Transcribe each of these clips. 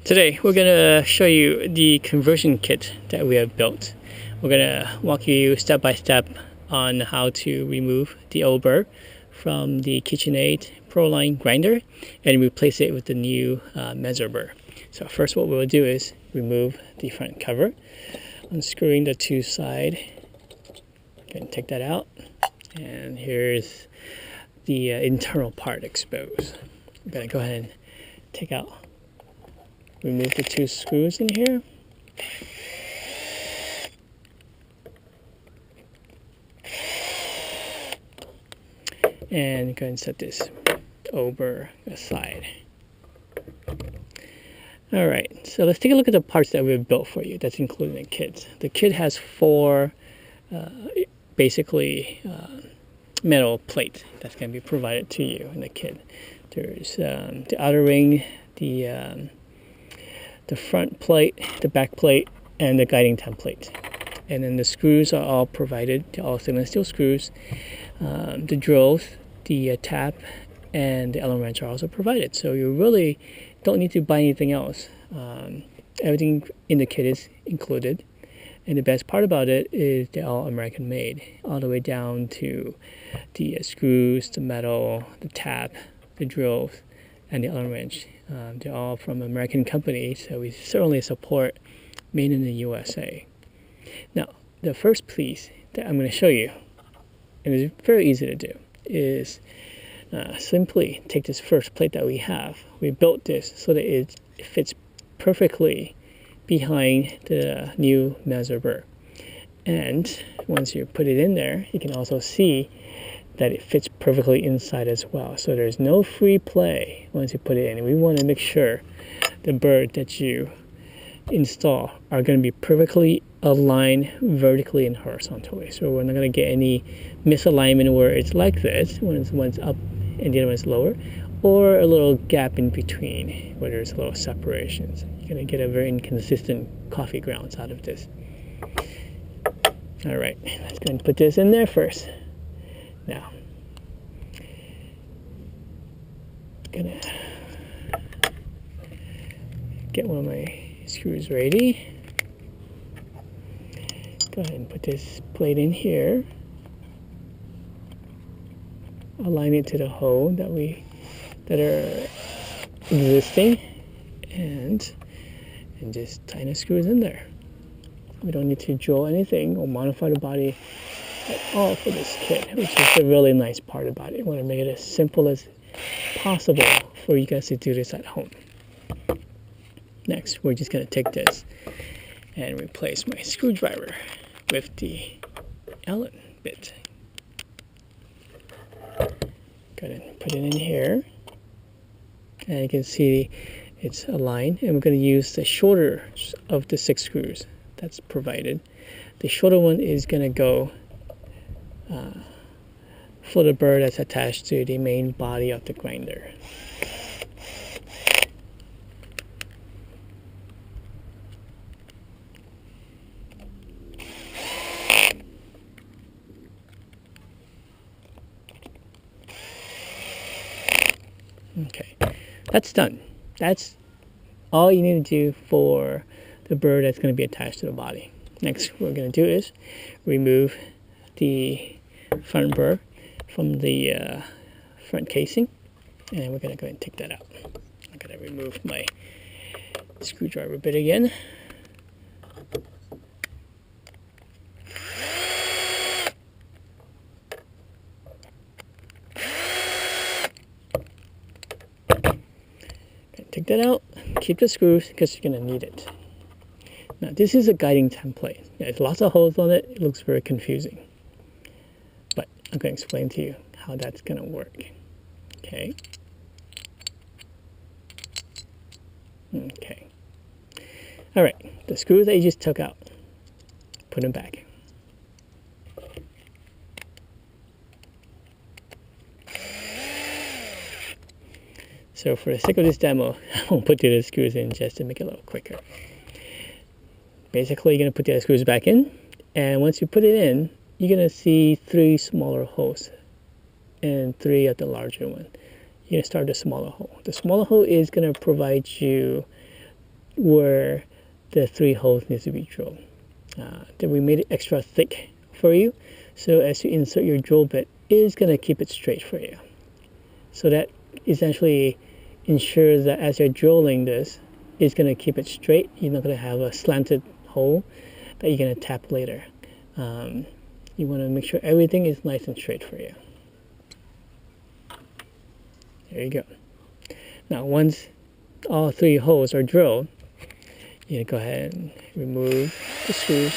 Today we're going to show you the conversion kit that we have built. We're going to walk you step by step on how to remove the old burr from the KitchenAid Proline Grinder and replace it with the new Mazzer burr. So first what we'll do is remove the front cover, unscrewing the two sides. Going to take that out, and here's the internal part exposed. I'm going to go ahead and take out, remove the two screws in here. And go ahead and set this over aside. Alright, so let's take a look at the parts that we've built for you that's included in the kit. The kit has four basically metal plate that's going to be provided to you in the kit. There's the outer ring, the front plate, the back plate, and the guiding template. And then the screws are all provided, all stainless steel screws. The drills, the tap, and the Allen wrench are also provided. So you really don't need to buy anything else. Everything in the kit is included. And the best part about it is they're all American made, all the way down to the screws, the metal, the tap, the drills, and the Allen wrench. They're all from American companies, so we certainly support made in the USA. Now, the first piece that I'm going to show you, and it's very easy to do, is simply take this first plate that we have. We built this so that it fits perfectly behind the new Mazzer burr. And once you put it in there, you can also see that it fits perfectly inside as well. So there's no free play once you put it in. And we want to make sure the burr that you install are going to be perfectly aligned vertically and horizontally. So we're not going to get any misalignment where it's like this, when one's up and the other one's lower, or a little gap in between where there's a little separations. You're going to get a very inconsistent coffee grounds out of this. All right, let's go and put this in there first. Now, I'm gonna get one of my screws ready. Go ahead and put this plate in here. Align it to the hole that are existing, and just tighten the screws in there. We don't need to drill anything or modify the body at all for this kit, which is the really nice part about it. I want to make it as simple as possible for you guys to do this at home. Next, we're just going to take this and replace my screwdriver with the Allen bit. Go ahead and put it in here. And you can see it's aligned, and we're going to use the shorter of the 6 screws that's provided. The shorter one is going to go for the burr that's attached to the main body of the grinder. Okay, that's done. That's all you need to do for the burr that's going to be attached to the body. Next, what we're going to do is remove the front burr from the front casing, and we're going to go ahead and take that out. I'm going to remove my screwdriver bit again. Take that out, keep the screws because you're going to need it. Now this is a guiding template. There's lots of holes on it. It looks very confusing. But I'm going to explain to you how that's going to work. Okay. Okay. All right, the screws that you just took out, put them back. So for the sake of this demo, I won't put the other screws in just to make it a little quicker. Basically, you're going to put the other screws back in, and once you put it in, you're going to see 3 smaller holes and 3 at the larger one. You're going to start the smaller hole. The smaller hole is going to provide you where the 3 holes needs to be drilled. Then we made it extra thick for you, so as you insert your drill bit, it's going to keep it straight for you. So that essentially ensures that as you're drilling this, it's going to keep it straight. You're not going to have a slanted hole that you're going to tap later. You want to make sure everything is nice and straight for you. There you go. Now once all 3 holes are drilled, you go ahead and remove the screws,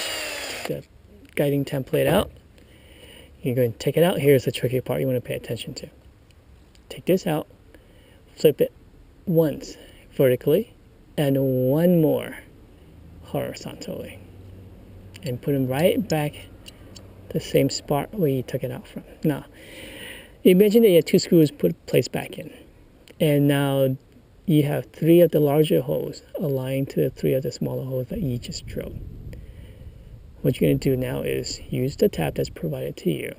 take the guiding template out. You go and take it out. Here's the tricky part you want to pay attention to. Take this out, flip it once vertically and one more horizontally, and put them right back the same spot where you took it out from. Now, imagine that you have 2 screws placed back in, and now you have 3 of the larger holes aligned to the 3 of the smaller holes that you just drilled. What you're going to do now is use the tab that's provided to you.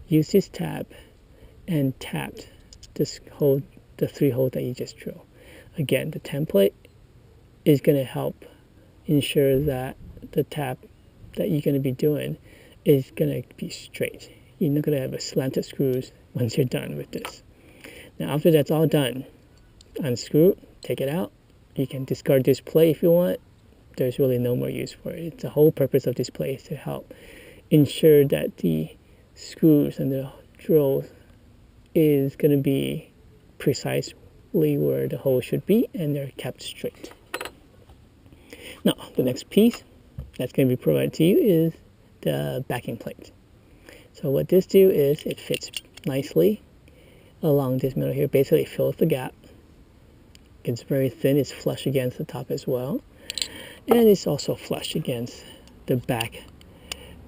Use this tab and tap this hole, the 3 holes that you just drilled. Again, the template is going to help ensure that the tap that you're going to be doing is going to be straight. You're not going to have a slanted screws once you're done with this. Now after that's all done, unscrew, take it out. You can discard this plate if you want. There's really no more use for it. It's the whole purpose of this plate is to help ensure that the screws and the drills is going to be precisely where the hole should be, and they're kept straight. Now the next piece that's going to be provided to you is the backing plate. So what this do is it fits nicely along this middle here. Basically it fills the gap. It's very thin, it's flush against the top as well, and it's also flush against the back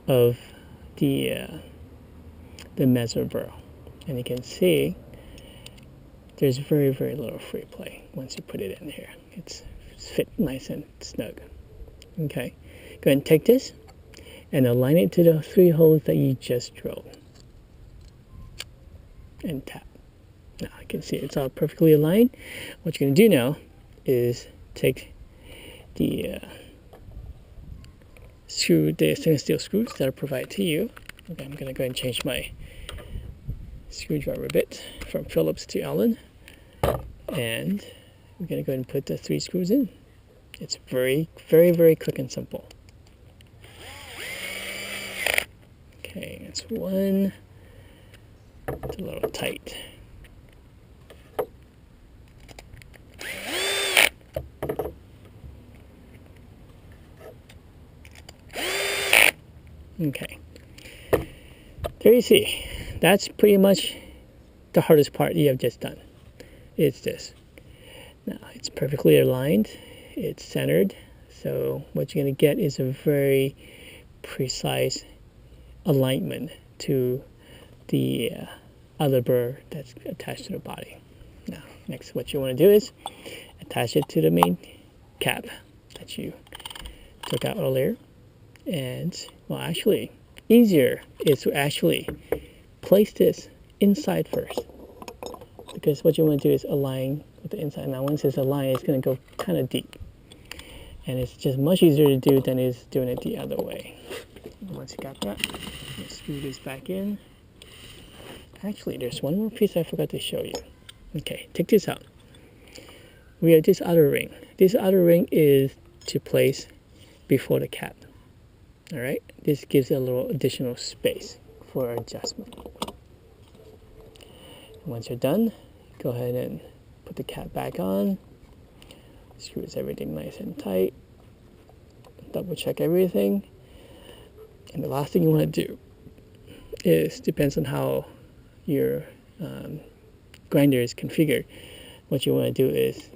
of the Mazzer burr. And you can see there's very, very little free play once you put it in here. It's fit nice and snug. Okay, go ahead and take this and align it to the 3 holes that you just drilled and tap. Now you can see it's all perfectly aligned. What you're going to do now is take the stainless steel screws that are provided to you. Okay, I'm going to go ahead and change my screwdriver bit from Phillips to Allen, and we're going to go ahead and put the 3 screws in. It's very, very, very quick and simple. Okay, that's one. It's a little tight. Okay, there you see. That's pretty much the hardest part you have just done. It's this. Now it's perfectly aligned. It's centered. So what you're going to get is a very precise alignment to the other burr that's attached to the body. Now, next what you want to do is attach it to the main cap that you took out earlier. And, well, actually, easier is to actually place this inside first, because what you want to do is align with the inside. Now, once it's aligned, it's going to go kind of deep, and it's just much easier to do than is doing it the other way. Once you got that, you screw this back in. Actually, there's one more piece I forgot to show you. Okay, take this out. We have this outer ring. This outer ring is to place before the cap. All right, this gives it a little additional space for adjustment. Once you're done, go ahead and put the cap back on. Screws everything nice and tight. Double check everything. And the last thing you want to do is, depends on how your grinder is configured, what you want to do is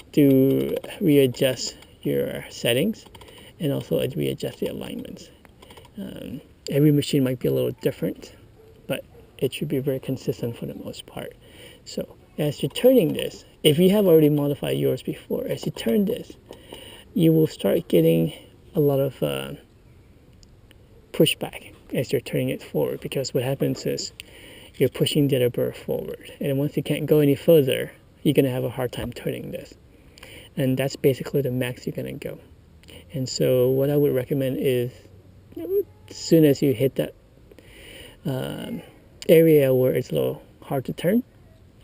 readjust your settings and also readjust the alignments. Every machine might be a little different, but it should be very consistent for the most part. So as you're turning this, if you have already modified yours before, as you turn this, you will start getting a lot of pushback as you're turning it forward, because what happens is you're pushing the other burr forward, and once you can't go any further, you're going to have a hard time turning this. and that's basically the max you're gonna go. And so what I would recommend is, as soon as you hit that area where it's a little hard to turn,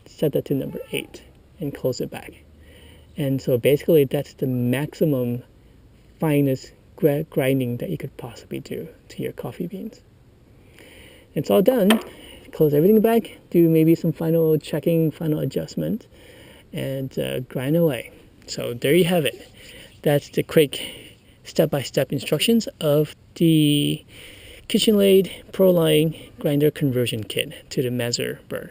set that to number 8 and close it back. And so basically that's the maximum finest grinding that you could possibly do to your coffee beans. It's all done. Close everything back, do maybe some final checking, final adjustment, and grind away. So there you have it. That's the quick step-by-step instructions of the KitchenAid Proline Grinder Conversion Kit to the Mazzer Burr.